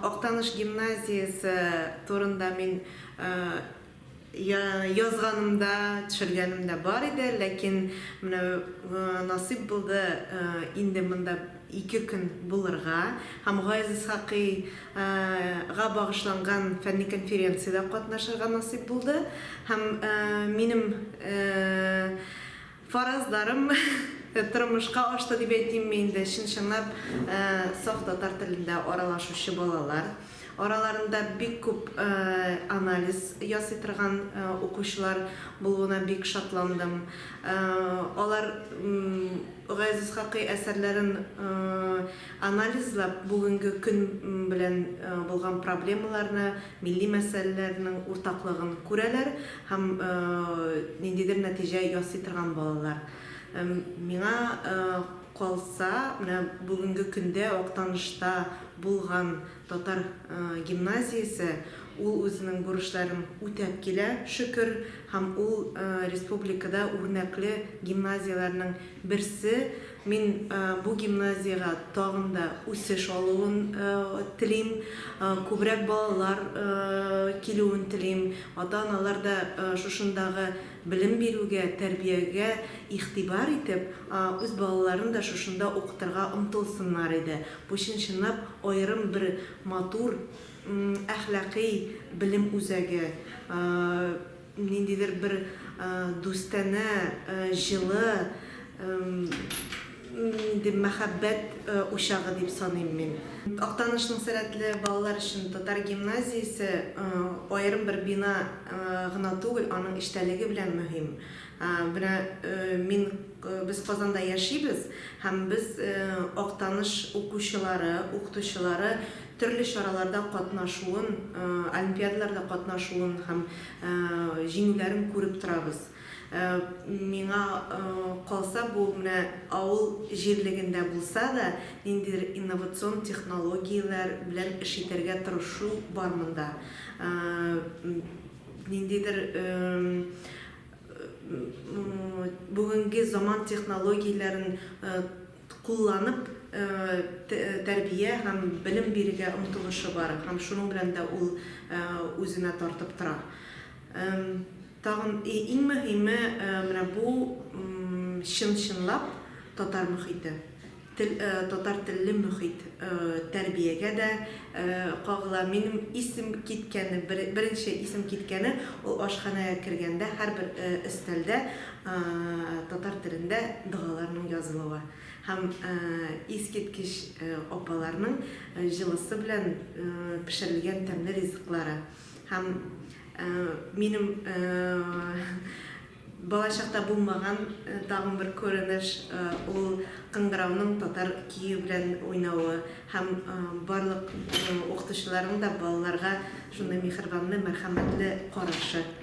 Октаныш гимназиясы турында мин язганымда, төшергәнемдә бар иде, ләкин менә насыйп булды инде монда 2 көн булырга. Һәм Гайз Исхакыйга багышланган фәнни конференциядә катнашырга насыйп булды. Һәм минем фаразларым тормышка ашты дип әйтим инде. Чынлап саф татар телендә аралашучы балалар. Араларында бик күп анализ ясый торган укучылар булуына бик шатландым. Алар Гайз Исхакый әсәрләрен анализлап, бүгенге көн белән булган проблемаларны, милли мәсьәләләрнең уртаклыгын күрәләр һәм ниндидер нәтиҗә ясый торган балалар. Миңа калса, бүгенге көндә Октанышта булган татар гимназиясе ул үзенең бурычларын үтәп килә, шөкер, һәм ул республикада үрнәкле гимназияларның берсе. Мин бу гимназияга тагын да үсеш алуын телим, күбрәк балалар килүен телим. Ата-аналар да шушындагы билим бирүгә, тәрбиягә игътибар итеп, үз балаларын да шушында укытырга омтылсыннар иде. Бу чынлап аерым бер матур әхлакый билим үзәге, ниндидер бер дустанә, җылы, мәхәббәт учагы дип саныйм мин. Октанышның сәләтле балалар өчен татар гимназиясе аерым бер бина гына түгел, аның эчтәлеге белән мөһим. Без Казанда яшибез һәм без Октаныш укучылары, укытучылары төрле чараларда катнашуын, олимпиадаларда катнашуын һәм җиңүләрен күреп торабыз. Миңа калса, бу менә авыл җирлегендә булса да, ниндидер инновацион технологияләр белән эш итәргә тырышу бар монда. Ниндидер бүгенге заман технологияләрен кулланып, тәрбия һәм билим бирергә омтылышы бар. Һәм шуның белән дә ул үзенә тартып тора. Тагын иң мөһиме менә бу чынлап татар мөхите. Татар телле мөхит тәрбиягә дә кагыла. Минем исем киткәне, беренче исем киткәне, ул ашханәгә кергәндә һәрбер өстәлдә татар телендә дугаларның язылуы. Һәм искиткеч апаларның җылысы белән пешерелгән тәмле ризыклары. Һәм минем балачакта булмаган тагын бер күренеш, ул кыңгырауның татар кие белән уйнавы һәм барлык укытучыларның да балаларга шундый мехрибанлы, мәрхәмәтле карашы.